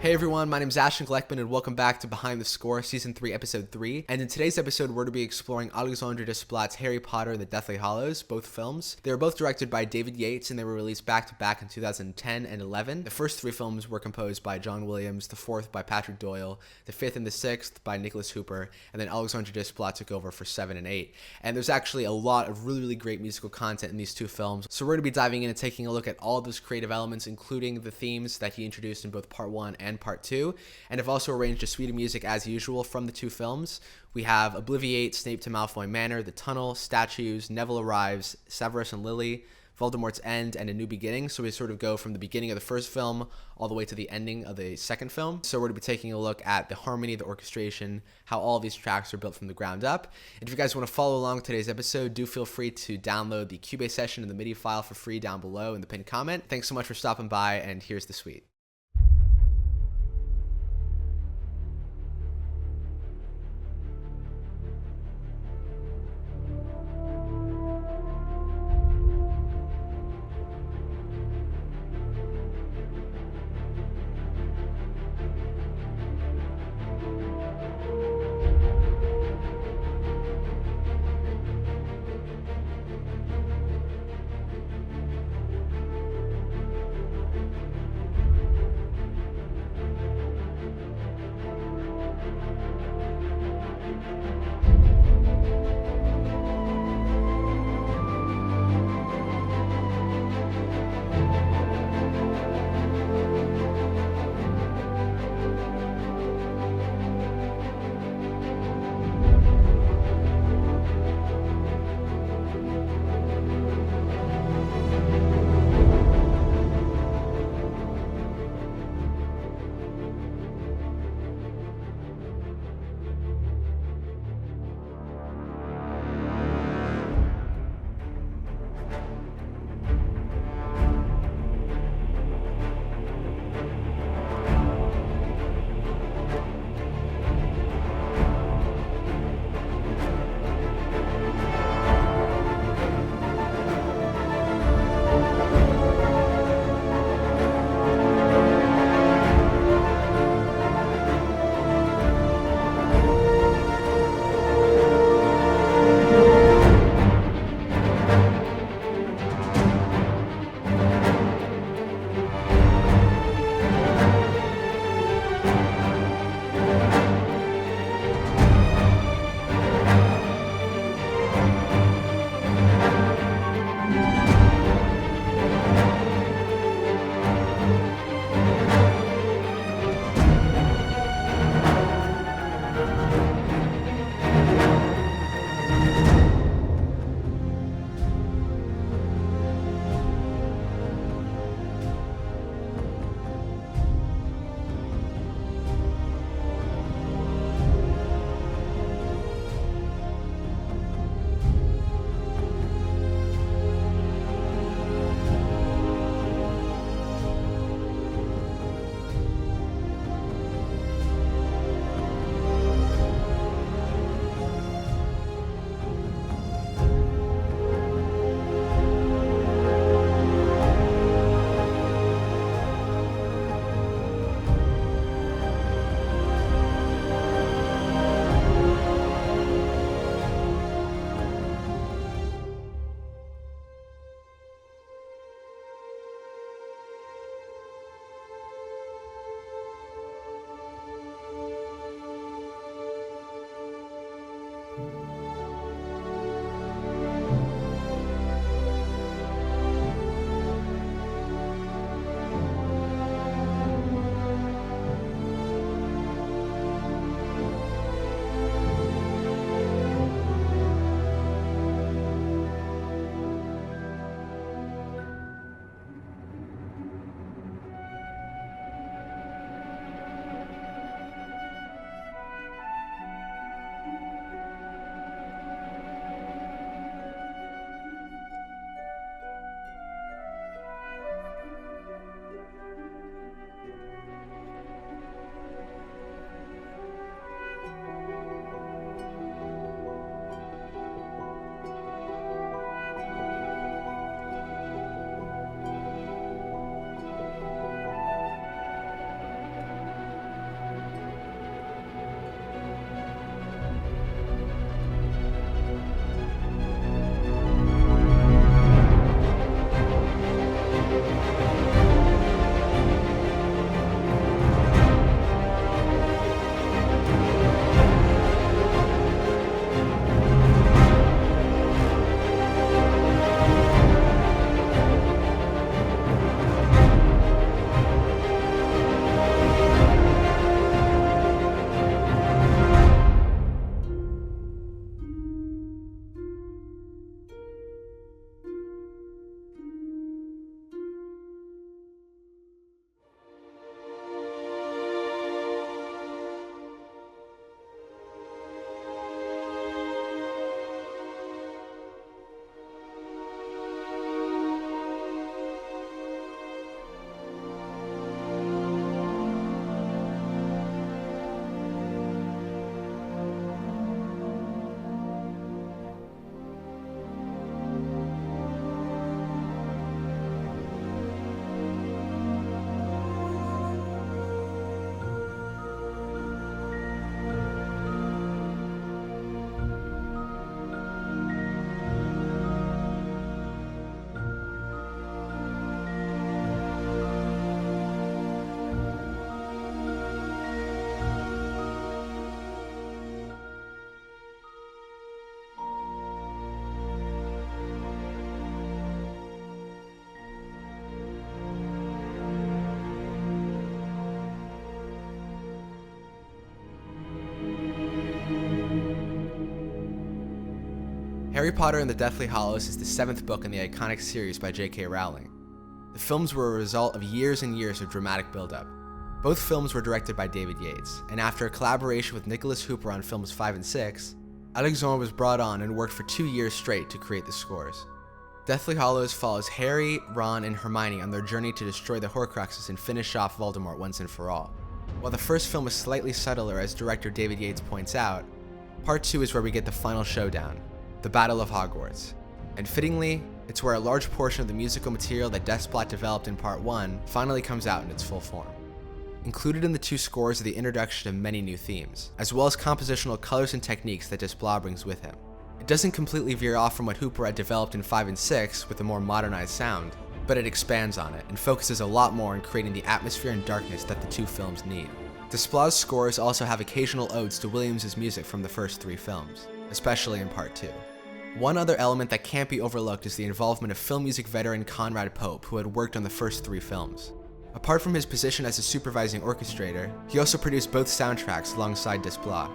Hey everyone, my name is Ashtongleckman and welcome back to Behind the Score, Season 3, Episode 3. And in today's episode, we're going to be exploring Alexandre Desplat's Harry Potter and the Deathly Hallows, both films. They were both directed by David Yates and they were released back-to-back in 2010 and 11. The first three films were composed by John Williams, the fourth by Patrick Doyle, the fifth and the sixth by Nicholas Hooper, and then Alexandre Desplat took over for 7 and 8. And there's actually a lot of really great musical content in these two films. So we're going to be diving in and taking a look at all those creative elements, including the themes that he introduced in both Part 1 and Part 2, and have also arranged a suite of music as usual from the two films. We have Obliviate, Snape to Malfoy Manor, The Tunnel, Statues, Neville Arrives, Severus and Lily, Voldemort's End, and A New Beginning. So we sort of go from the beginning of the first film all the way to the ending of the second film. So we're going to be taking a look at the harmony, the orchestration, how all these tracks are built from the ground up. And if you guys want to follow along with today's episode, do feel free to download the Cubase session and the MIDI file for free down below in the pinned comment. Thanks so much for stopping by, and here's the suite. Harry Potter and the Deathly Hallows is the 7th book in the iconic series by J.K. Rowling. The films were a result of years and years of dramatic build-up. Both films were directed by David Yates, and after a collaboration with Nicholas Hooper on films 5 and 6, Alexandre was brought on and worked for 2 years straight to create the scores. Deathly Hallows follows Harry, Ron, and Hermione on their journey to destroy the Horcruxes and finish off Voldemort once and for all. While the first film is slightly subtler, as director David Yates points out, Part 2 is where we get the final showdown, the Battle of Hogwarts. And fittingly, it's where a large portion of the musical material that Desplat developed in Part 1 finally comes out in its full form. Included in the 2 scores are the introduction of many new themes, as well as compositional colors and techniques that Desplat brings with him. It doesn't completely veer off from what Hooper had developed in 5 and 6 with a more modernized sound, but it expands on it and focuses a lot more on creating the atmosphere and darkness that the 2 films need. Desplat's scores also have occasional odes to Williams' music from the first 3 films, especially in Part 2. One other element that can't be overlooked is the involvement of film music veteran Conrad Pope, who had worked on the first 3 films. Apart from his position as a supervising orchestrator, he also produced both soundtracks alongside Desplat.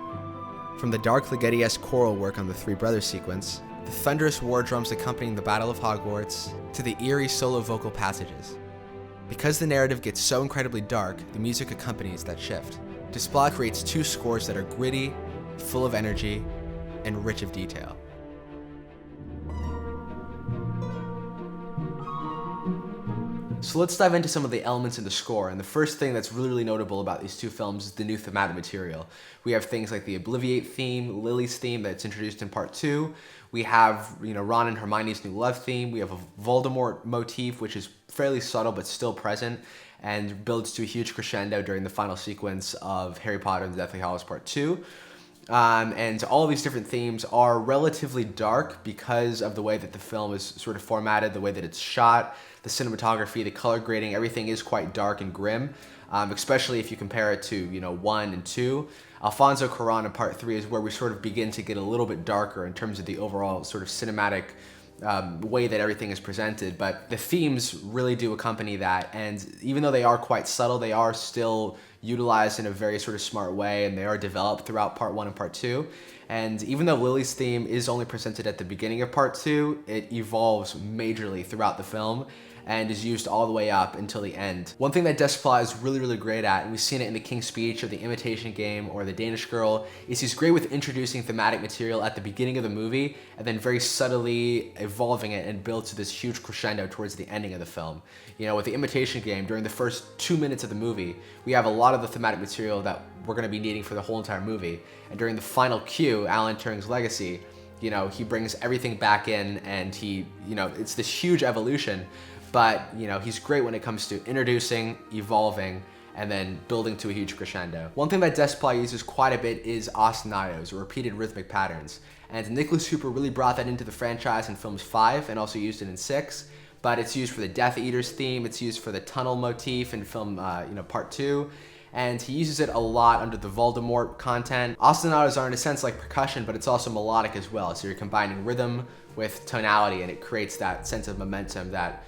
From the dark Ligeti-esque choral work on the Three Brothers sequence, the thunderous war drums accompanying the Battle of Hogwarts, to the eerie solo vocal passages. Because the narrative gets so incredibly dark, the music accompanies that shift. Desplat creates 2 scores that are gritty, full of energy, and rich of detail. So let's dive into some of the elements in the score, and the first thing that's really notable about these 2 films is the new thematic material. We have things like the Obliviate theme, Lily's theme that's introduced in Part 2. We have, Ron and Hermione's new love theme. We have a Voldemort motif, which is fairly subtle but still present, and builds to a huge crescendo during the final sequence of Harry Potter and the Deathly Hallows Part 2. And all of these different themes are relatively dark because of the way that the film is sort of formatted, the way that it's shot, the cinematography, the color grading, everything is quite dark and grim, especially if you compare it to, 1 and 2. Alfonso Cuarón in Part 3 is where we sort of begin to get a little bit darker in terms of the overall sort of cinematic way that everything is presented, but the themes really do accompany that, and even though they are quite subtle, they are still utilized in a very sort of smart way, and they are developed throughout Part 1 and Part 2. And even though Lily's theme is only presented at the beginning of Part 2, it evolves majorly throughout the film and is used all the way up until the end. One thing that Desplat is really great at, and we've seen it in The King's Speech or The Imitation Game or The Danish Girl, is he's great with introducing thematic material at the beginning of the movie and then very subtly evolving it and build to this huge crescendo towards the ending of the film. With The Imitation Game, during the first 2 minutes of the movie, we have a lot of the thematic material that we're going to be needing for the whole entire movie. And during the final cue, Alan Turing's Legacy, he brings everything back in, and it's this huge evolution. But, he's great when it comes to introducing, evolving, and then building to a huge crescendo. One thing that Desplat uses quite a bit is ostinatos, or repeated rhythmic patterns. And Nicholas Hooper really brought that into the franchise in films 5 and also used it in 6. But it's used for the Death Eaters theme, it's used for the tunnel motif in film, Part 2. And he uses it a lot under the Voldemort content. Ostinatos are in a sense like percussion, but it's also melodic as well. So you're combining rhythm with tonality, and it creates that sense of momentum that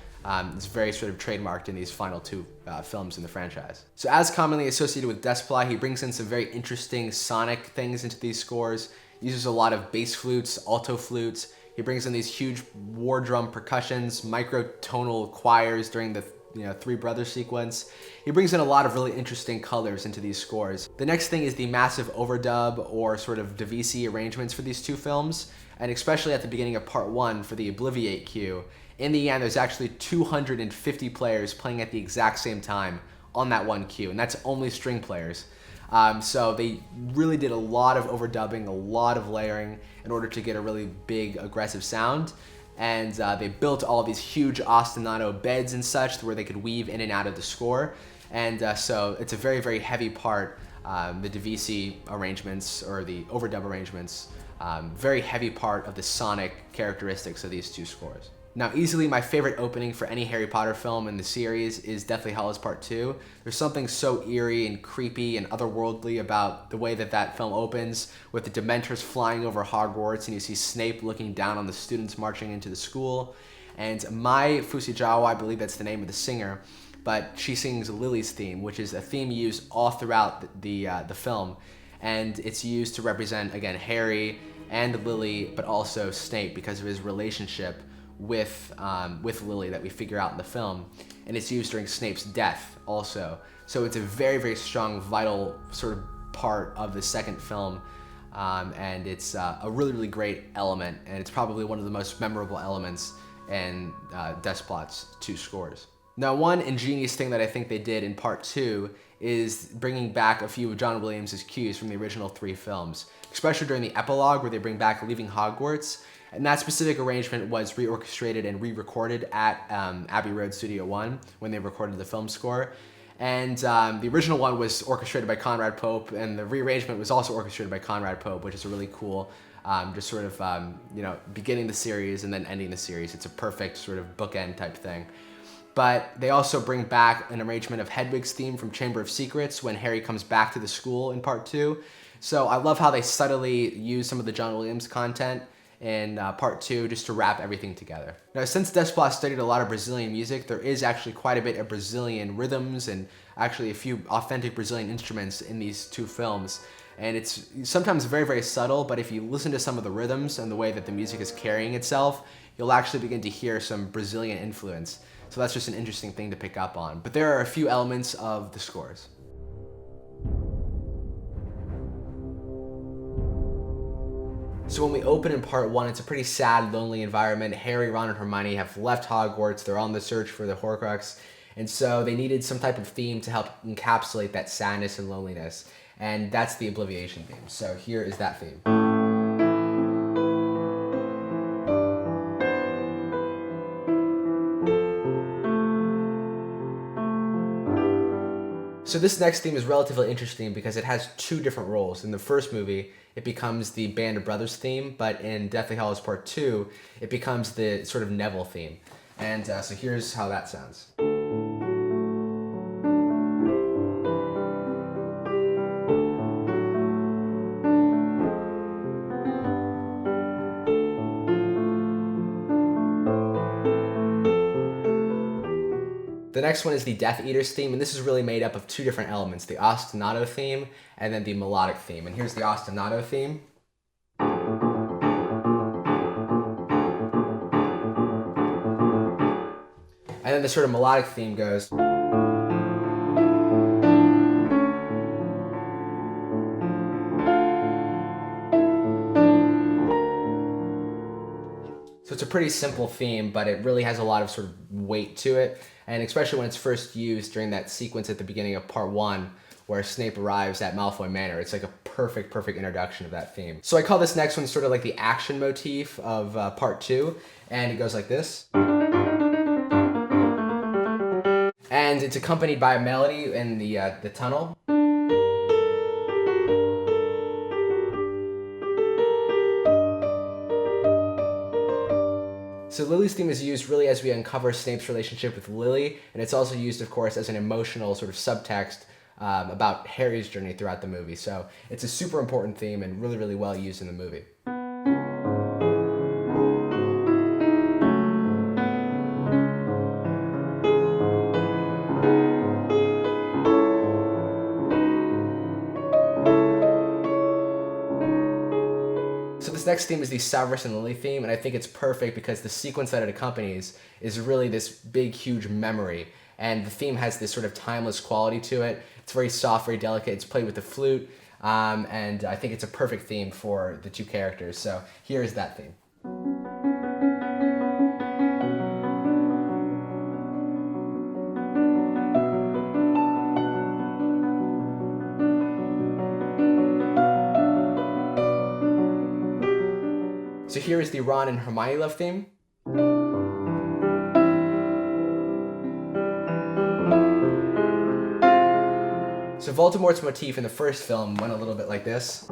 it's very sort of trademarked in these final 2 films in the franchise. So as commonly associated with Desplat, he brings in some very interesting sonic things into these scores. He uses a lot of bass flutes, alto flutes. He brings in these huge war drum percussions, microtonal choirs during the Three Brothers sequence. He brings in a lot of really interesting colors into these scores. The next thing is the massive overdub or sort of Debussy arrangements for these 2 films, and especially at the beginning of Part 1 for the Obliviate cue. In the end, there's actually 250 players playing at the exact same time on that one cue, and that's only string players. So they really did a lot of overdubbing, a lot of layering in order to get a really big, aggressive sound. And they built all these huge ostinato beds and such where they could weave in and out of the score. And so it's a very heavy part, the Debussy arrangements or the overdub arrangements, very heavy part of the sonic characteristics of these 2 scores. Now, easily my favorite opening for any Harry Potter film in the series is Deathly Hallows Part 2. There's something so eerie and creepy and otherworldly about the way that that film opens, with the Dementors flying over Hogwarts, and you see Snape looking down on the students marching into the school. And Mai Fujisawa, I believe that's the name of the singer, but she sings Lily's theme, which is a theme used all throughout the film. And it's used to represent, again, Harry and Lily, but also Snape because of his relationship with Lily that we figure out in the film, and it's used during Snape's death also. So it's a very, very strong, vital sort of part of the second film, and it's a really, really great element, and it's probably one of the most memorable elements in Desplat's two scores. Now, one ingenious thing that I think they did in part 2 is bringing back a few of John Williams' cues from the original 3 films, especially during the epilogue where they bring back Leaving Hogwarts. And that specific arrangement was reorchestrated and re-recorded at Abbey Road Studio 1 when they recorded the film score. And the original one was orchestrated by Conrad Pope, and the rearrangement was also orchestrated by Conrad Pope, which is a really cool, just sort of, beginning the series and then ending the series. It's a perfect sort of bookend type thing. But they also bring back an arrangement of Hedwig's theme from Chamber of Secrets when Harry comes back to the school in part 2. So I love how they subtly use some of the John Williams content in part 2 just to wrap everything together. Now, since Desplat studied a lot of Brazilian music, there is actually quite a bit of Brazilian rhythms and actually a few authentic Brazilian instruments in these 2 films. And it's sometimes very, very subtle, but if you listen to some of the rhythms and the way that the music is carrying itself, you'll actually begin to hear some Brazilian influence. So that's just an interesting thing to pick up on. But there are a few elements of the scores. So when we open in part 1, it's a pretty sad, lonely environment. Harry, Ron, and Hermione have left Hogwarts. They're on the search for the Horcrux. And so they needed some type of theme to help encapsulate that sadness and loneliness. And that's the Obliviation theme. So here is that theme. So this next theme is relatively interesting because it has 2 different roles. In the first movie, it becomes the Band of Brothers theme, but in Deathly Hallows Part 2, it becomes the sort of Neville theme. And so here's how that sounds. The next one is the Death Eaters theme, and this is really made up of 2 different elements, the ostinato theme and then the melodic theme. And here's the ostinato theme. And then the sort of melodic theme goes. So it's a pretty simple theme, but it really has a lot of sort of weight to it. And especially when it's first used during that sequence at the beginning of part 1, where Snape arrives at Malfoy Manor. It's like a perfect introduction of that theme. So I call this next one sort of like the action motif of part 2, and it goes like this. And it's accompanied by a melody in the tunnel. So Lily's theme is used really as we uncover Snape's relationship with Lily, and it's also used, of course, as an emotional sort of subtext about Harry's journey throughout the movie. So it's a super important theme and really, really well used in the movie. So this next theme is the Severus and Lily theme, and I think it's perfect because the sequence that it accompanies is really this big, huge memory, and the theme has this sort of timeless quality to it. It's very soft, very delicate. It's played with the flute, and I think it's a perfect theme for the 2 characters. So here's that theme. So here is the Ron and Hermione love theme. So Voldemort's motif in the first film went a little bit like this.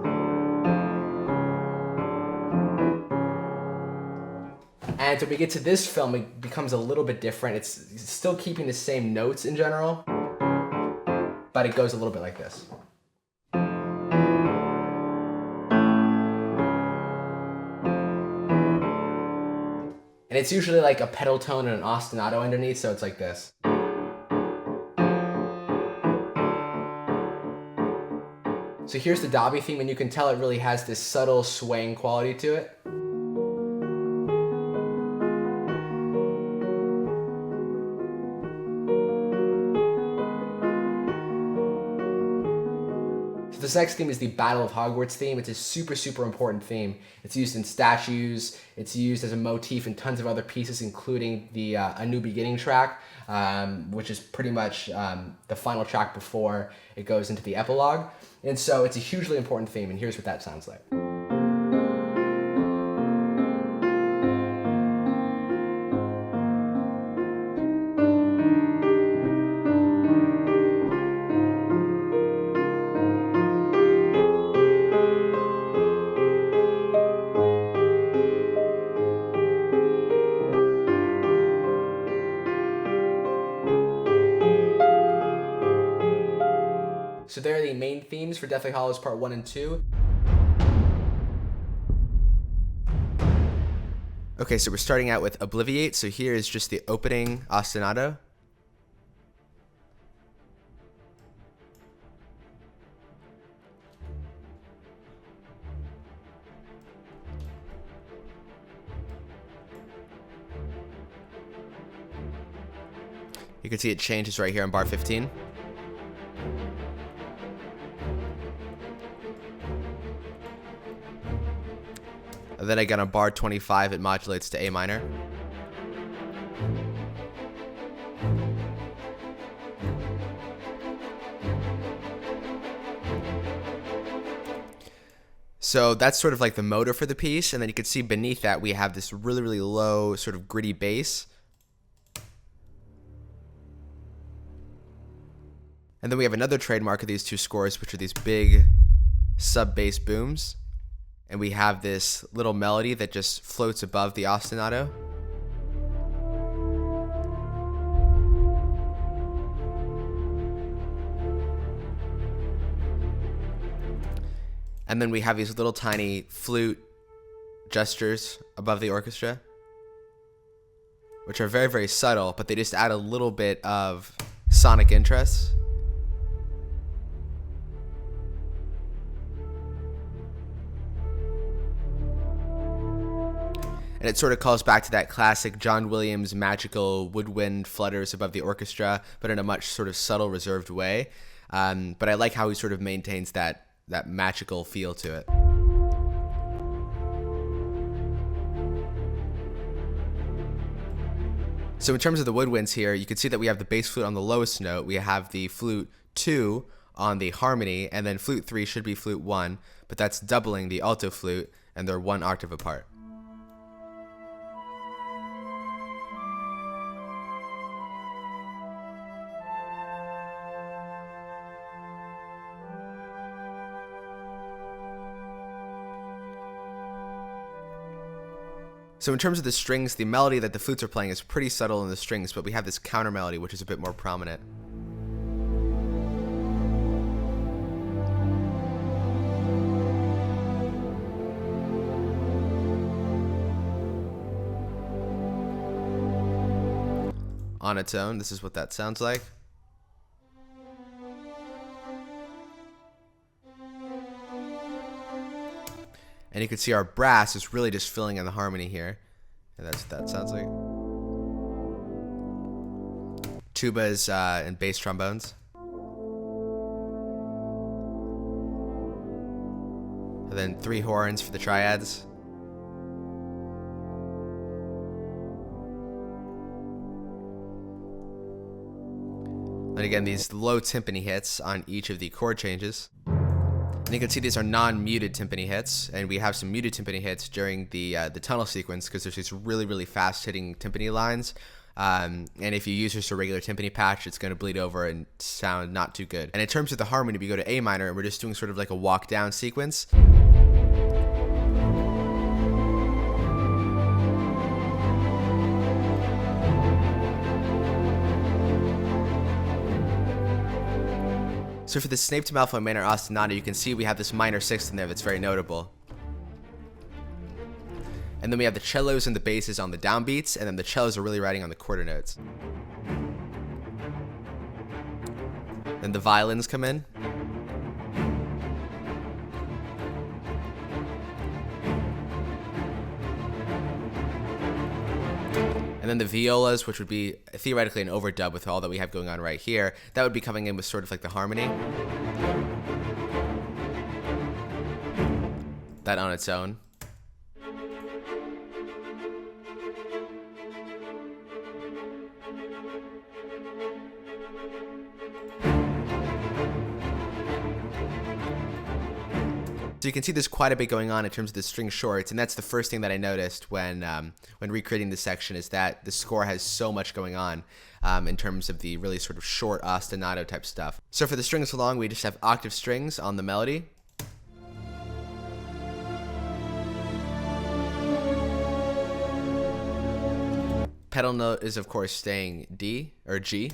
And when we get to this film, it becomes a little bit different. It's still keeping the same notes in general, but it goes a little bit like this. And it's usually like a pedal tone and an ostinato underneath, so it's like this. So here's the Dobby theme, and you can tell it really has this subtle swaying quality to it. This next theme is the Battle of Hogwarts theme. It's a super, super important theme. It's used in statues. It's used as a motif in tons of other pieces, including the A New Beginning track, which is pretty much the final track before it goes into the epilogue. And so it's a hugely important theme, and here's what that sounds like. So there are the main themes for Deathly Hallows Part 1 and 2. Okay, so we're starting out with Obliviate. So here is just the opening ostinato. You can see it changes right here on bar 15. And then again on bar 25, it modulates to A minor. So that's sort of like the motor for the piece, and then you can see beneath that we have this really, really low sort of gritty bass. And then we have another trademark of these two scores, which are these big sub-bass booms. And we have this little melody that just floats above the ostinato. And then we have these little tiny flute gestures above the orchestra, which are very, very subtle, but they just add a little bit of sonic interest. And it sort of calls back to that classic John Williams magical woodwind flutters above the orchestra, but in a much sort of subtle, reserved way. But I like how he sort of maintains that magical feel to it. So in terms of the woodwinds here, you can see that we have the bass flute on the lowest note. We have the flute 2 on the harmony, and then flute 3 should be flute 1, but that's doubling the alto flute, and they're 1 octave apart. So in terms of the strings, the melody that the flutes are playing is pretty subtle in the strings, but we have this counter melody, which is a bit more prominent. On its own, this is what that sounds like. And you can see our brass is really just filling in the harmony here. And that's what that sounds like. Tubas and bass trombones. And then 3 horns for the triads. And again, these low timpani hits on each of the chord changes. And you can see these are non-muted timpani hits, and we have some muted timpani hits during the tunnel sequence because there's these really, really fast-hitting timpani lines. And if you use just a regular timpani patch, it's going to bleed over and sound not too good. And in terms of the harmony, we go to A minor, and we're just doing sort of like a walk-down sequence. So for the Snape to Malfoy minor ostinato, you can see we have this minor 6th in there that's very notable. And then we have the cellos and the basses on the downbeats, and then the cellos are really riding on the quarter notes. Then the violins come in. And then the violas, which would be theoretically an overdub with all that we have going on right here, that would be coming in with sort of like the harmony. That on its own. So you can see there's quite a bit going on in terms of the string shorts, and that's the first thing that I noticed when recreating this section, is that the score has so much going on in terms of the really sort of short ostinato type stuff. So for the strings along, we just have octave strings on the melody. Pedal note is of course staying D or G.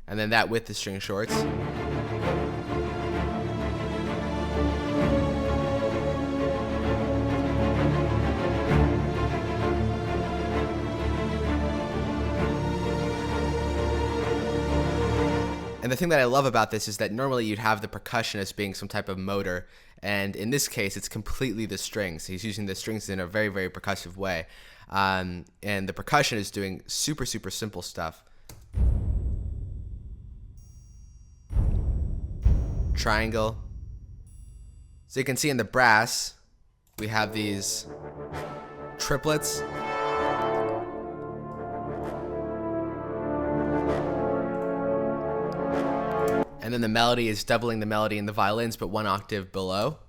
And then that with the string shorts. And the thing that I love about this is that normally you'd have the percussionist being some type of motor, and in this case it's completely the strings. He's using the strings in a very, very percussive way. And the percussion is doing super, super simple stuff. Triangle. So you can see in the brass, we have these triplets. And then the melody is doubling the melody in the violins, but one octave below.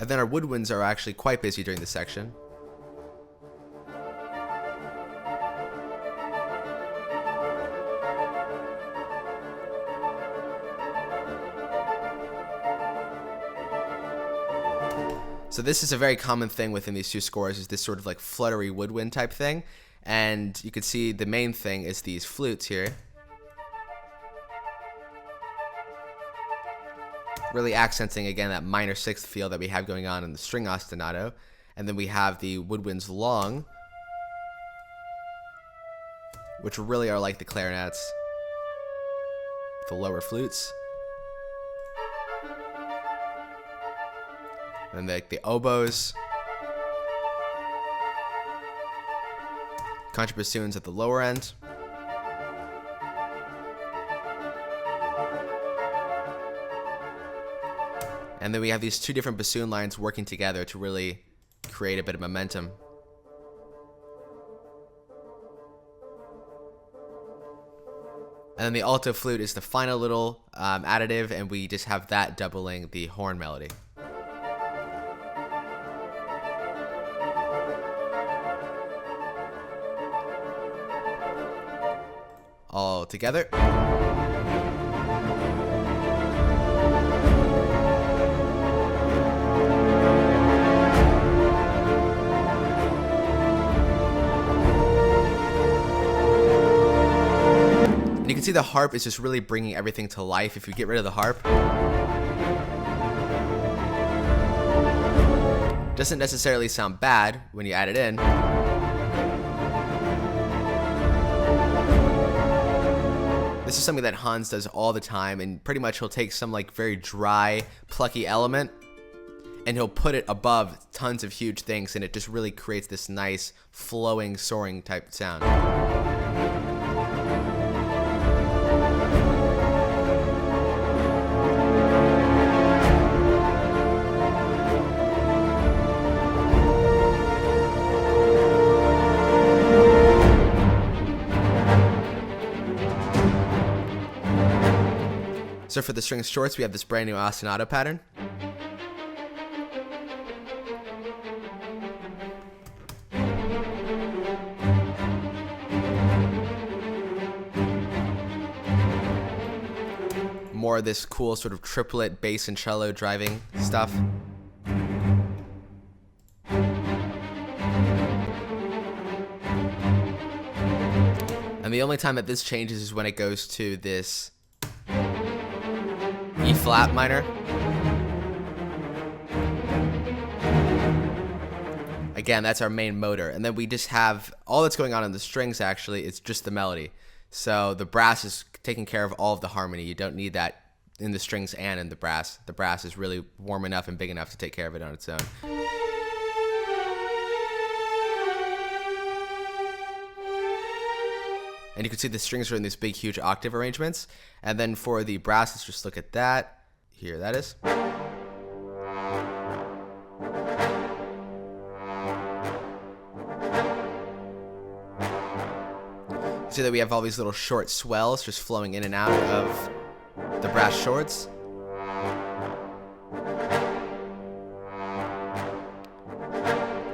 And then our woodwinds are actually quite busy during this section. So this is a very common thing within these two scores, is this sort of like fluttery woodwind type thing. And you can see the main thing is these flutes here. Really accenting again that minor sixth feel that we have going on in the string ostinato. And then we have the woodwinds long, which really are like the clarinets, the lower flutes. And then the oboes, contrabassoons at the lower end. And then we have these two different bassoon lines working together to really create a bit of momentum. And then the alto flute is the final little additive, and we just have that doubling the horn melody. All together. And you can see the harp is just really bringing everything to life. If you get rid of the harp, doesn't necessarily sound bad when you add it in. This is something that Hans does all the time, and pretty much he'll take some like very dry, plucky element and he'll put it above tons of huge things, and it just really creates this nice, flowing, soaring type sound. So for the string shorts, we have this brand new ostinato pattern. More of this cool sort of triplet bass and cello driving stuff. And the only time that this changes is when it goes to this E flat minor. again, that's our main motor. And then we just have all that's going on in the strings, actually, it's just the melody. So the brass is taking care of all of the harmony. You don't need that in the strings and in the brass. The brass is really warm enough and big enough to take care of it on its own. And you can see the strings are in these big, huge octave arrangements. And then for the brass, let's just look at that. Here, that is. See that we have all these little short swells just flowing in and out of the brass shorts.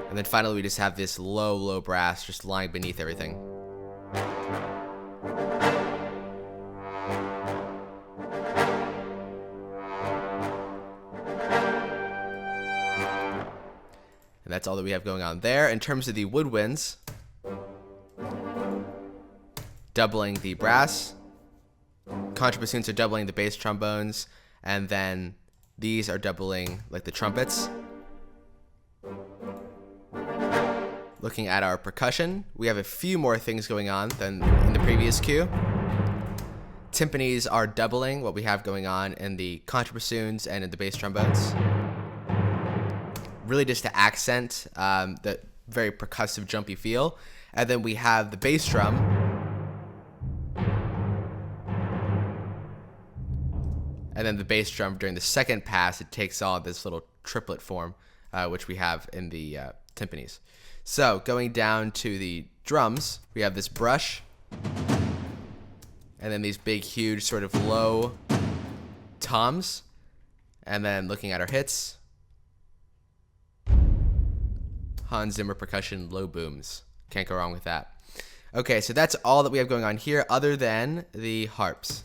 And then finally we just have this low brass just lying beneath everything. And that's all that we have going on there. In terms of the woodwinds, doubling the brass, contrabassoons are doubling the bass trombones, and then these are doubling like the trumpets. Looking at our percussion, we have a few more things going on than in the previous cue. Timpanis are doubling what we have going on in the contrabassoons and in the bass trombones. Really just to accent the very percussive, jumpy feel. And then we have the bass drum. And then the bass drum during the second pass, it takes on this little triplet form, which we have in the timpanis. So going down to the drums, we have this brush. And then these big, huge, sort of low toms. And then looking at our hits, Hans Zimmer percussion low booms. Can't go wrong with that. Okay, so that's all that we have going on here other than the harps.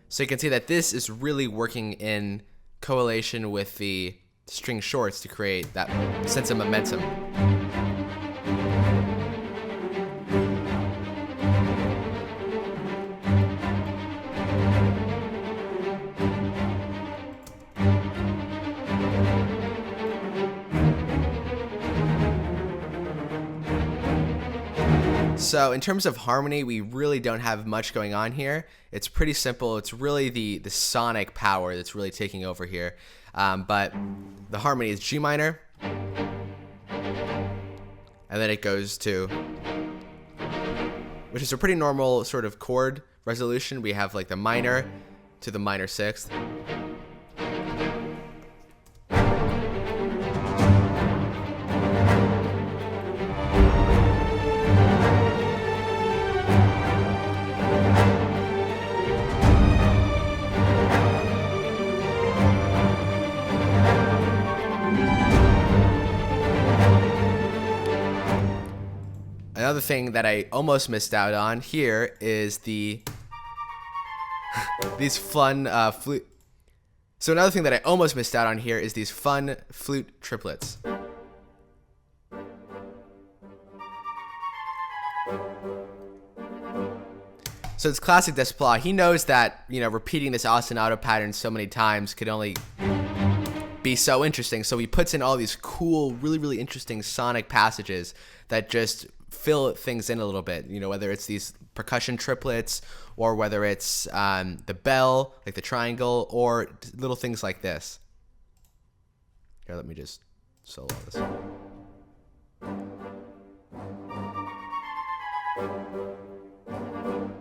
So you can see that this is really working in correlation with the string shorts to create that sense of momentum. So in terms of harmony, we really don't have much going on here. It's pretty simple. It's really the sonic power that's really taking over here. But the harmony is G minor, and then it goes to, which is a pretty normal sort of chord resolution. We have like the minor to the minor sixth. Another thing that I almost missed out on here is these fun flute. So another thing that I almost missed out on here is these fun flute triplets. So it's classic Desplat. He knows that, you know, repeating this ostinato pattern so many times could only be so interesting. So he puts in all these cool, really interesting sonic passages that just fill things in a little bit, you know, whether it's these percussion triplets or whether it's the bell, like the triangle, or little things like this. Here, let me just solo this.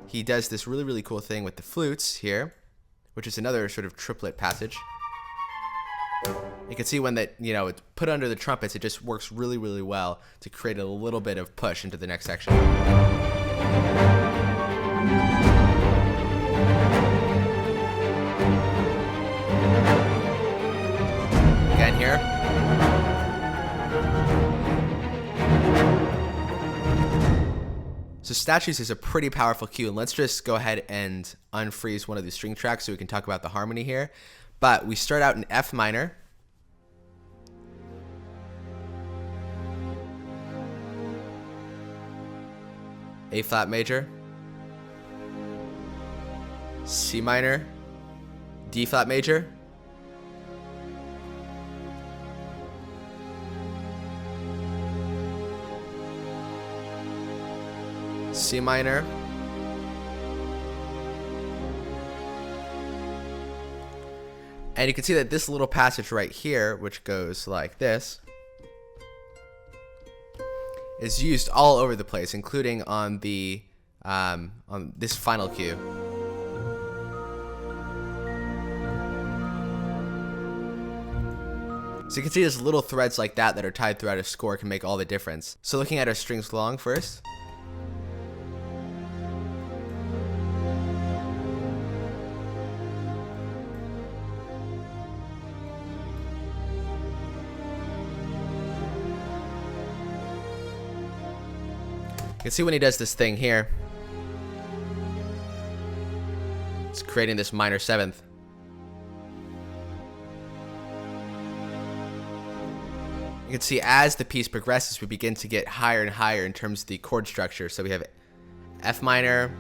He does this really cool thing with the flutes here, which is another sort of triplet passage. You can see when that, you know, it's put under the trumpets, it just works really well to create a little bit of push into the next section. Again here. So Statues is a pretty powerful cue, and let's just go ahead and unfreeze one of these string tracks so we can talk about the harmony here. But we start out in F minor. A flat major. C minor, D flat major, C minor, and you can see that this little passage right here, which goes like this, is used all over the place, including on the on this final cue. So you can see there's little threads like that that are tied throughout a score can make all the difference. So looking at our strings along first. You can see when he does this thing here, it's creating this minor seventh. You can see as the piece progresses, we begin to get higher and higher in terms of the chord structure. So we have F minor,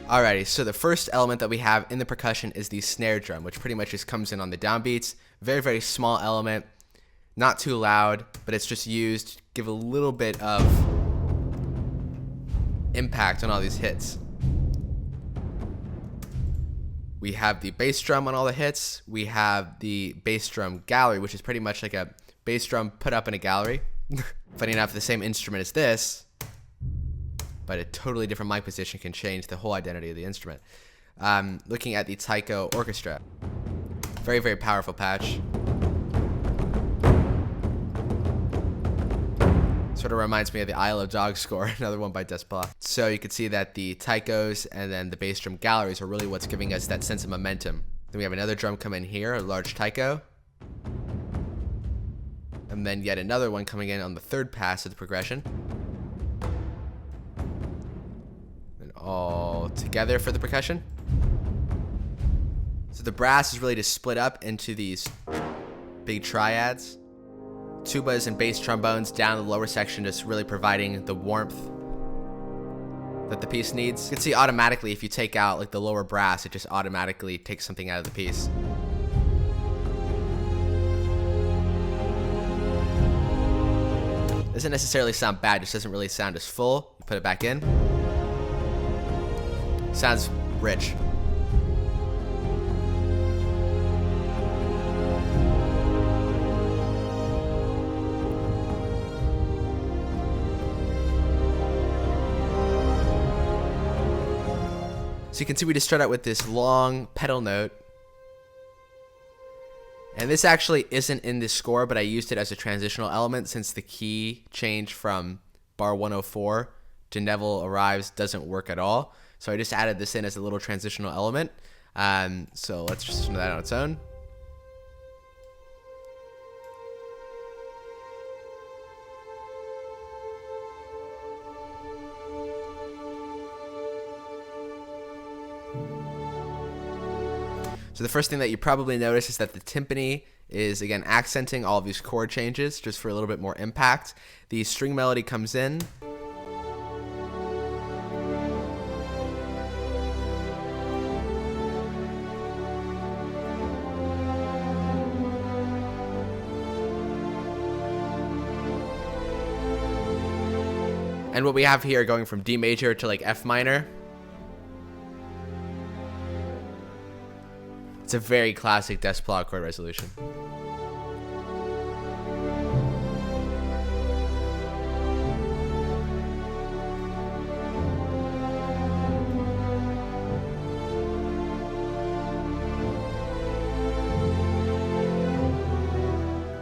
Alrighty, so the first element that we have in the percussion is the snare drum, which pretty much just comes in on the downbeats. Very, very small element, not too loud, but it's just used to give a little bit of impact on all these hits. We have the bass drum on all the hits. We have the bass drum gallery, which is pretty much like a bass drum put up in a gallery. Funny enough, the same instrument as this, but a totally different mic position can change the whole identity of the instrument. Looking at the Taiko Orchestra. Very, very powerful patch. Sort of reminds me of the Isle of Dogs score, another one by Desplat. So you can see that the taikos and then the bass drum galleries are really what's giving us that sense of momentum. Then we have another drum come in here, a large taiko. And then yet another one coming in on the third pass of the progression. All together for the percussion. So the brass is really just split up into these big triads. Tubas and bass trombones down the lower section, just really providing the warmth that the piece needs. You can see automatically if you take out like the lower brass, it just automatically takes something out of the piece. Doesn't necessarily sound bad, just doesn't really sound as full. You put it back in. Sounds rich. So you can see we just start out with this long pedal note. And this actually isn't in this score, but I used it as a transitional element since the key change from bar 104 to Neville Arrives doesn't work at all. So I just added this in as a little transitional element. So let's just listen to that on its own. So the first thing that you probably notice is that the timpani is again accenting all of these chord changes just for a little bit more impact. The string melody comes in. And what we have here going from D major to like F minor. It's a very classic Desplat chord resolution.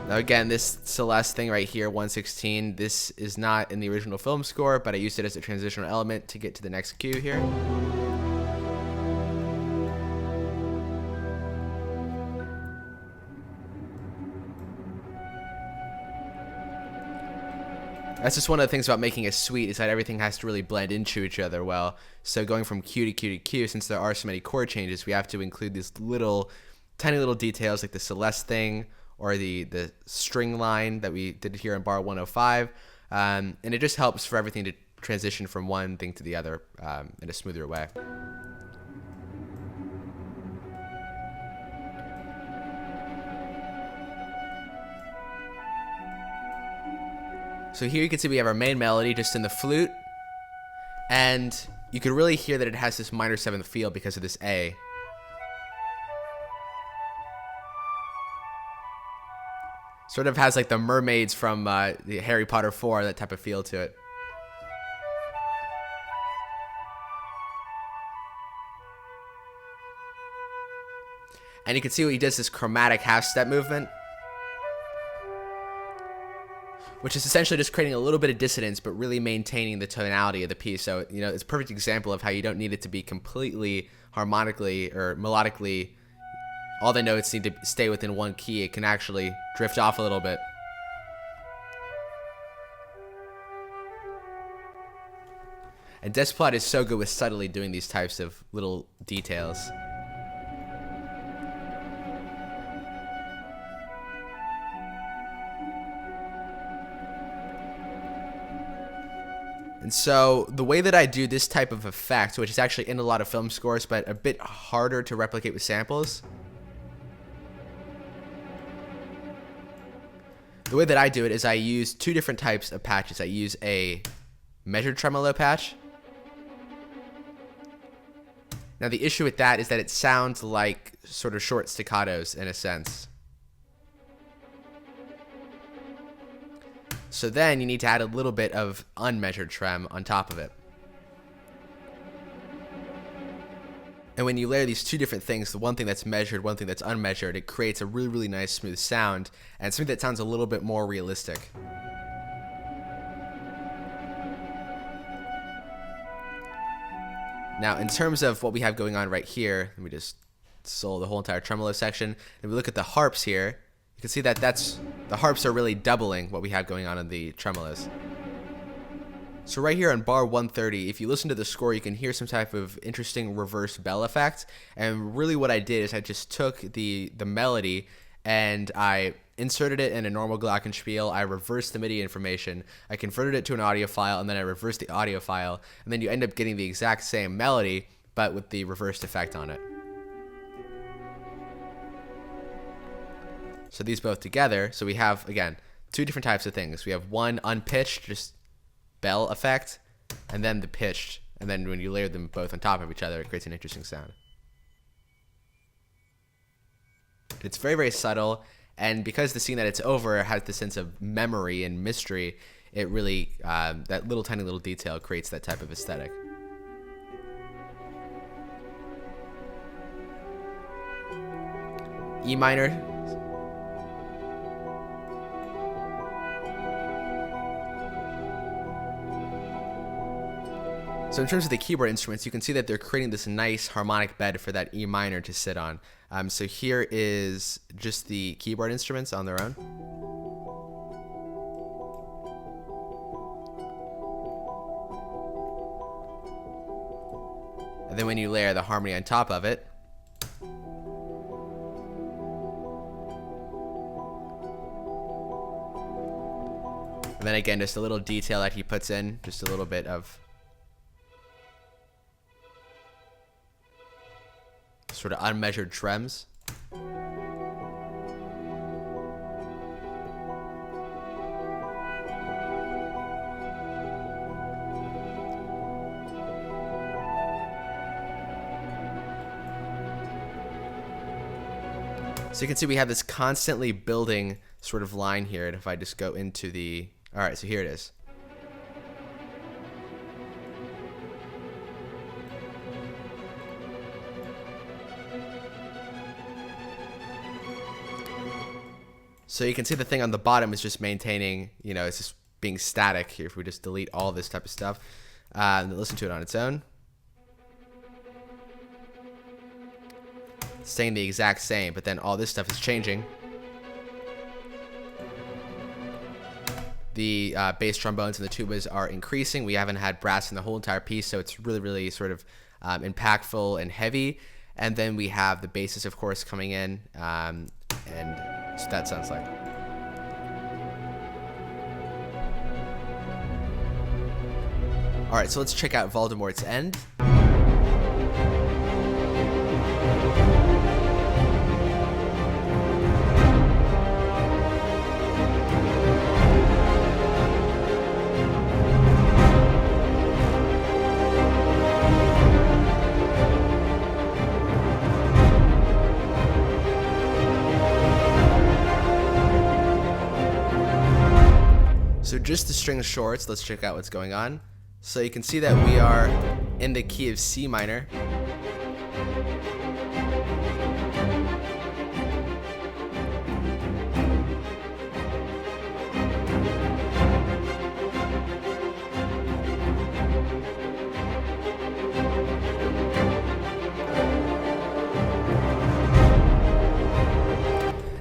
Now again, this Celeste thing right here, 116, this is not in the original film score, but I used it as a transitional element to get to the next cue here. That's just one of the things about making a suite, is that everything has to really blend into each other well. So going from Q to Q to Q, since there are so many chord changes, we have to include these little, tiny little details like the Celeste thing or the string line that we did here in bar 105. And it just helps for everything to transition from one thing to the other in a smoother way. So here you can see we have our main melody just in the flute, and you can really hear that it has this minor seventh feel because of this A. Sort of has like the mermaids from the Harry Potter 4, that type of feel to it. And you can see what he does, this chromatic half step movement, which is essentially just creating a little bit of dissonance, but really maintaining the tonality of the piece. So, you know, it's a perfect example of how you don't need it to be completely harmonically or melodically. All the notes need to stay within one key. It can actually drift off a little bit. And Desplat is so good with subtly doing these types of little details. And so the way that I do this type of effect, which is actually in a lot of film scores, but a bit harder to replicate with samples, the way that I do it is I use two different types of patches. I use a measured tremolo patch. Now the issue with that is that it sounds like sort of short staccatos in a sense. So then you need to add a little bit of unmeasured trem on top of it. And when you layer these two different things, the one thing that's measured, one thing that's unmeasured, it creates a really, really nice smooth sound, and something that sounds a little bit more realistic. Now, in terms of what we have going on right here, let me just solo the whole entire tremolo section. And we look at the harps here. You can see that the harps are really doubling what we have going on in the tremolos. So right here on bar 130, if you listen to the score, you can hear some type of interesting reverse bell effect. And really what I did is I just took the melody and I inserted it in a normal glockenspiel. I reversed the MIDI information. I converted it to an audio file, and then I reversed the audio file. And then you end up getting the exact same melody, but with the reversed effect on it. So these both together, so we have, again, two different types of things. We have one unpitched, just bell effect, and then the pitched. And then when you layer them both on top of each other, it creates an interesting sound. It's very, very subtle, and because the scene that it's over has the sense of memory and mystery, it really, that little tiny little detail creates that type of aesthetic. E minor. So in terms of the keyboard instruments, you can see that they're creating this nice harmonic bed for that E minor to sit on. So here is just the keyboard instruments on their own. And then when you layer the harmony on top of it, and then again, just a little detail that he puts in, just a little bit of sort of unmeasured trems. So you can see we have this constantly building sort of line here, and if I just go into the, all right, so here it is. So you can see the thing on the bottom is just maintaining, you know, it's just being static here. If we just delete all this type of stuff and listen to it on its own, it's staying the exact same, but then all this stuff is changing. the bass trombones and the tubas are increasing. We haven't had brass in the whole entire piece, so it's really, really sort of impactful and heavy. And then we have the basses, of course, coming in, and so that sounds like. All right, so let's check out Voldemort's End. So just the string shorts, let's check out what's going on. So you can see that we are in the key of C minor.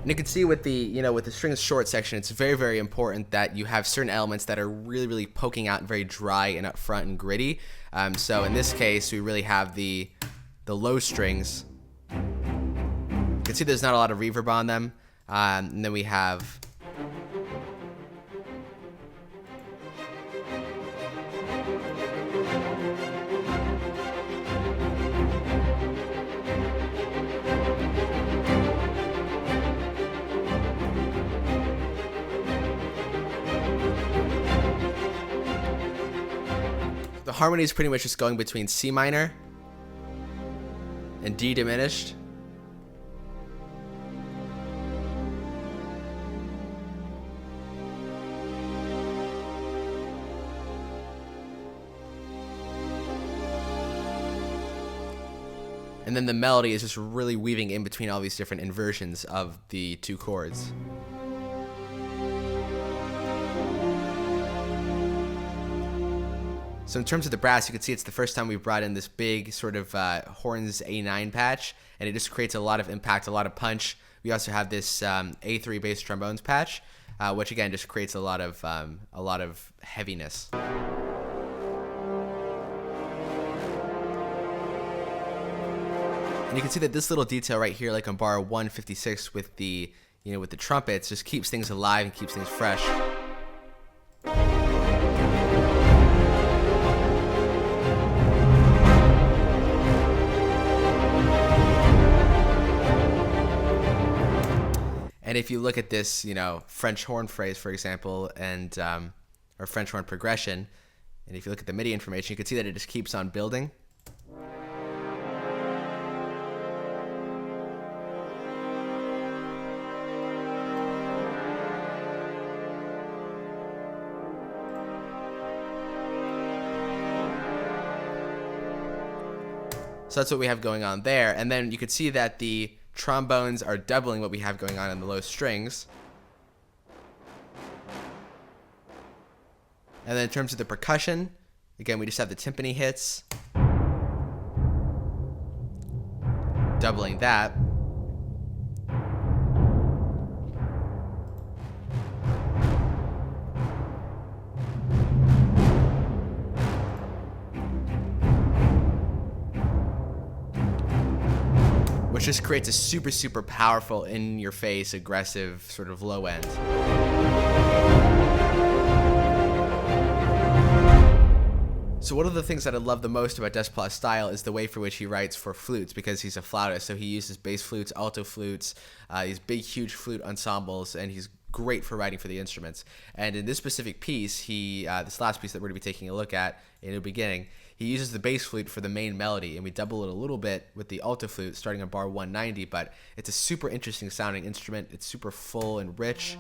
And you can see with the, with the strings short section, it's very, very important that you have certain elements that are really, really poking out and very dry and upfront and gritty. So in this case, we really have the low strings. You can see there's not a lot of reverb on them. And then we have the harmony is pretty much just going between C minor and D diminished. And then the melody is just really weaving in between all these different inversions of the two chords. So in terms of the brass, you can see it's the first time we've brought in this big sort of horns A9 patch, and it just creates a lot of impact, a lot of punch. We also have this A3 bass trombones patch, which again just creates a lot of heaviness. And you can see that this little detail right here, like on bar 156 with the with the trumpets, just keeps things alive and keeps things fresh. And if you look at this, French horn phrase, for example, and or French horn progression, and if you look at the MIDI information, you can see that it just keeps on building. So that's what we have going on there. And then you could see that the trombones are doubling what we have going on in the low strings. And then in terms of the percussion, again, we just have the timpani hits, doubling that. Which just creates a super, super powerful, in-your-face, aggressive sort of low end. So one of the things that I love the most about Desplat's style is the way for which he writes for flutes, because he's a flautist. So he uses bass flutes, alto flutes, these big, huge flute ensembles, and he's great for writing for the instruments. And in this specific piece, this last piece that we're going to be taking a look at in the beginning, he uses the bass flute for the main melody, and we double it a little bit with the alto flute starting on bar 190, but it's a super interesting sounding instrument. It's super full and rich,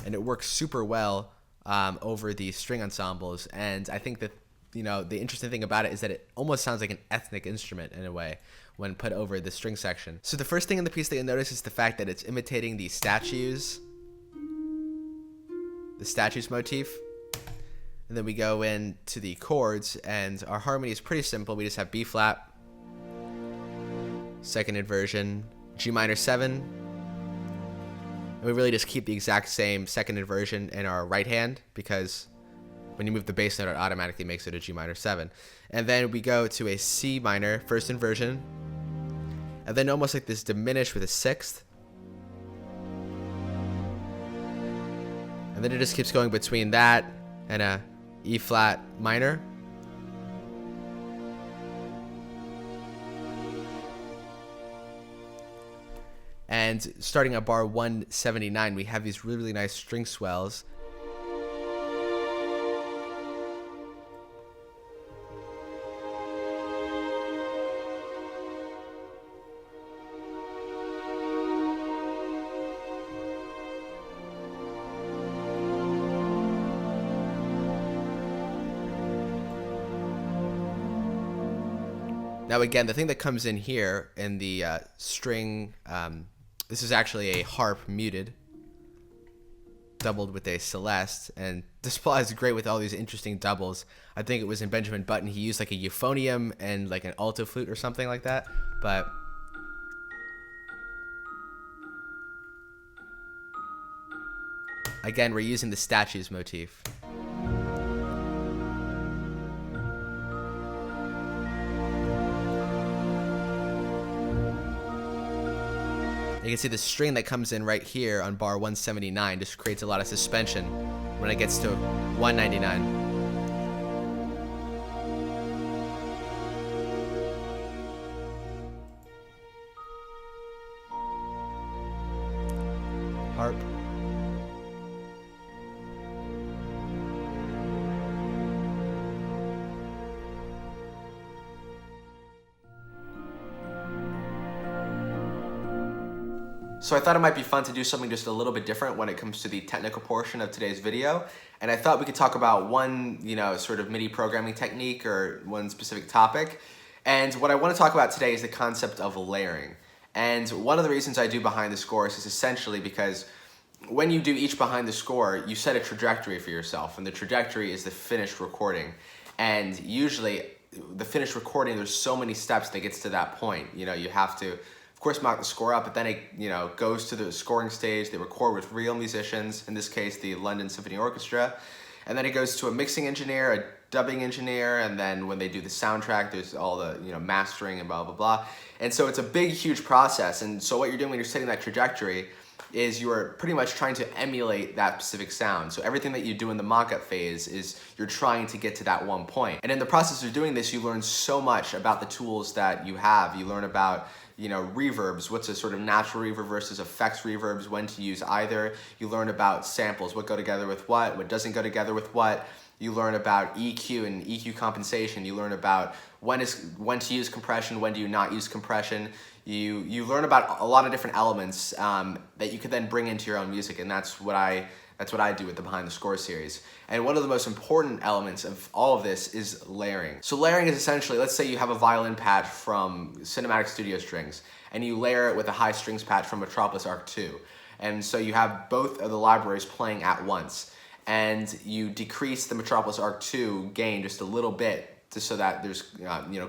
and it works super well over the string ensembles. And I think that the interesting thing about it is that it almost sounds like an ethnic instrument in a way when put over the string section. So the first thing in the piece that you'll notice is the fact that it's imitating the statues motif. And then we go into the chords, and our harmony is pretty simple. We just have B flat, second inversion, G minor 7, And we really just keep the exact same second inversion in our right hand, because when you move the bass note, it automatically makes it a G minor 7. And then we go to a C minor, first inversion, and then almost like this diminish with a sixth. And then it just keeps going between that and a E flat minor. And starting at bar 179, we have these really nice string swells. Now again, the thing that comes in here in the string, this is actually a harp muted, doubled with a celeste, and Desplat is great with all these interesting doubles. I think it was in Benjamin Button, he used like a euphonium and like an alto flute or something like that, but again, we're using the statues motif. You can see the string that comes in right here on bar 179 just creates a lot of suspension when it gets to 199. Harp. So I thought it might be fun to do something just a little bit different when it comes to the technical portion of today's video. And I thought we could talk about one, sort of MIDI programming technique or one specific topic. And what I want to talk about today is the concept of layering. And one of the reasons I do behind the scores is essentially because when you do each behind the score, you set a trajectory for yourself, and the trajectory is the finished recording. And usually the finished recording, there's so many steps that gets to that point. You have to, of course, mock the score up, but then it goes to the scoring stage. They record with real musicians, in this case the London Symphony Orchestra, and then it goes to a mixing engineer, a dubbing engineer, and then when they do the soundtrack, there's all the mastering and blah blah blah. And so it's a big, huge process. And so what you're doing when you're setting that trajectory is you're pretty much trying to emulate that specific sound. So everything that you do in the mock-up phase is you're trying to get to that one point. And in the process of doing this, you learn so much about the tools that you have. You learn about reverbs, what's a sort of natural reverb versus effects reverbs, when to use either. You learn about samples, what go together with what doesn't go together with what. You learn about EQ and EQ compensation. You learn about when to use compression, when do you not use compression. You learn about a lot of different elements that you could then bring into your own music, and that's what I do with the Behind the Score series. And one of the most important elements of all of this is layering. So layering is essentially, let's say you have a violin patch from Cinematic Studio Strings, and you layer it with a high strings patch from Metropolis Arc 2. And so you have both of the libraries playing at once, and you decrease the Metropolis Arc 2 gain just a little bit, just so that there's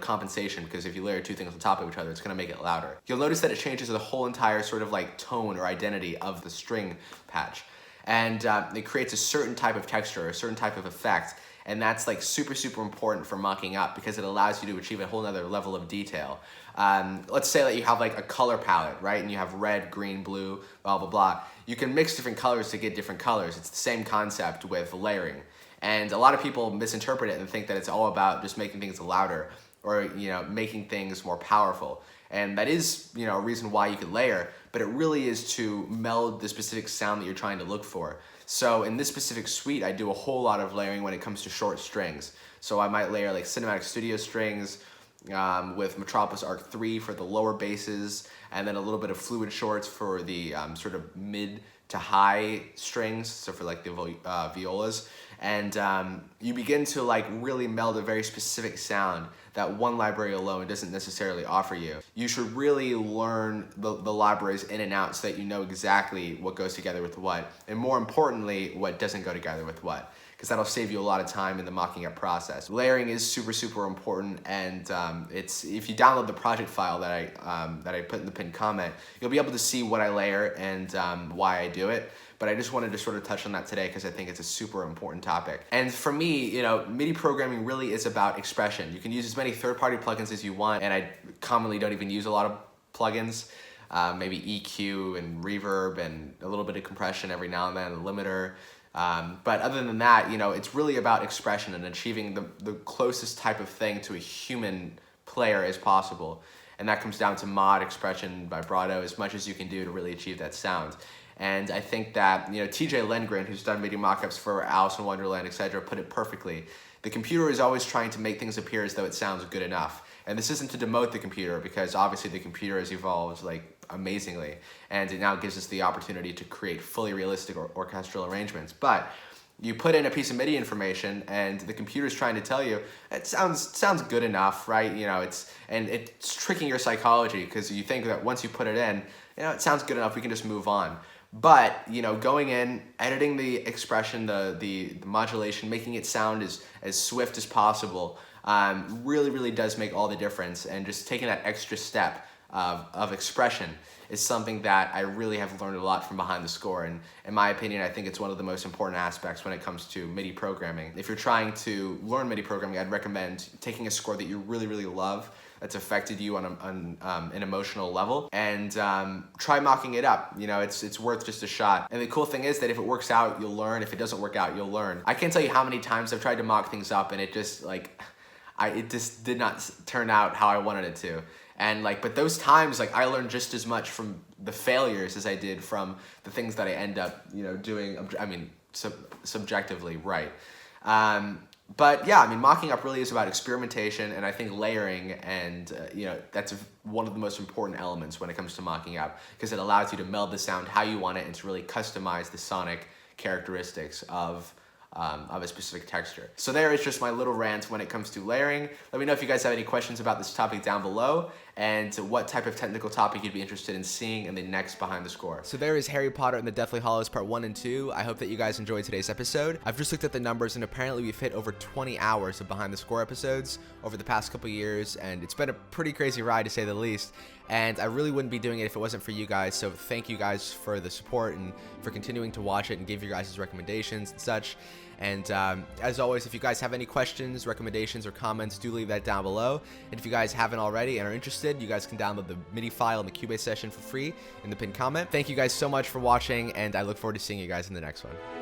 compensation, because if you layer two things on top of each other, it's going to make it louder. You'll notice that it changes the whole entire sort of like tone or identity of the string patch. And it creates a certain type of texture, a certain type of effect, and that's like super, super important for mocking up, because it allows you to achieve a whole nother level of detail. Let's say that you have like a color palette, right? And you have red, green, blue, blah, blah, blah. You can mix different colors to get different colors. It's the same concept with layering. And a lot of people misinterpret it and think that it's all about just making things louder or making things more powerful. And that is a reason why you could layer, but it really is to meld the specific sound that you're trying to look for. So in this specific suite, I do a whole lot of layering when it comes to short strings. So I might layer like Cinematic Studio Strings with Metropolis Arc 3 for the lower basses, and then a little bit of fluid shorts for the sort of mid to high strings, so for like the violas. And you begin to like really meld a very specific sound that one library alone doesn't necessarily offer you. You should really learn the libraries in and out so that you know exactly what goes together with what, and more importantly, what doesn't go together with what. because that'll save you a lot of time in the mocking up process. Layering is super important, and it's, if you download the project file that I put in the pinned comment, you'll be able to see what I layer and why I do it. But I just wanted to sort of touch on that today because I think it's a super important topic. And for me, you know, MIDI programming really is about expression. You can use as many third-party plugins as you want, and I commonly don't even use a lot of plugins. Maybe EQ and reverb and a little bit of compression every now and then, a limiter. But other than that, you know, it's really about expression and achieving the closest type of thing to a human player as possible. And that comes down to mod, expression, vibrato, as much as you can do to really achieve that sound. And I think that, you know, TJ Lindgren, who's done MIDI mockups for Alice in Wonderland, etc., put it perfectly. The computer is always trying to make things appear as though it sounds good enough. And this isn't to demote the computer, because obviously the computer has evolved like amazingly, and it now gives us the opportunity to create fully realistic orchestral arrangements. But you put in a piece of MIDI information and the computer's trying to tell you it sounds good enough, right? You know, it's tricking your psychology, because you think that once you put it in, you know, it sounds good enough, we can just move on. But, you know, going in, editing the expression, the modulation, making it sound as swift as possible, really does make all the difference. And just taking that extra step of expression is something that I really have learned a lot from behind the score. And in my opinion, I think it's one of the most important aspects when it comes to MIDI programming. If you're trying to learn MIDI programming, I'd recommend taking a score that you really love, that's affected you on an emotional level, and try mocking it up. You know, it's worth just a shot. And the cool thing is that if it works out, you'll learn. If it doesn't work out, you'll learn. I can't tell you how many times I've tried to mock things up and it just it just did not turn out how I wanted it to. And but those times, I learned just as much from the failures as I did from the things that I end up, you know, doing, I mean, subjectively right. But yeah, I mean, mocking up really is about experimentation, and I think layering, and you know, that's one of the most important elements when it comes to mocking up, because it allows you to meld the sound how you want it and to really customize the sonic characteristics of a specific texture. So there is just my little rant when it comes to layering. Let me know if you guys have any questions about this topic down below, and what type of technical topic you'd be interested in seeing in the next Behind the Score. So there is Harry Potter and the Deathly Hallows Part 1 and 2. I hope that you guys enjoyed today's episode. I've just looked at the numbers, and apparently we've hit over 20 hours of Behind the Score episodes over the past couple years, and it's been a pretty crazy ride to say the least. And I really wouldn't be doing it if it wasn't for you guys, so thank you guys for the support and for continuing to watch it and give your guys' recommendations and such. And as always, if you guys have any questions, recommendations, or comments, do leave that down below. And if you guys haven't already and are interested, you guys can download the MIDI file in the Cubase session for free in the pinned comment. Thank you guys so much for watching, and I look forward to seeing you guys in the next one.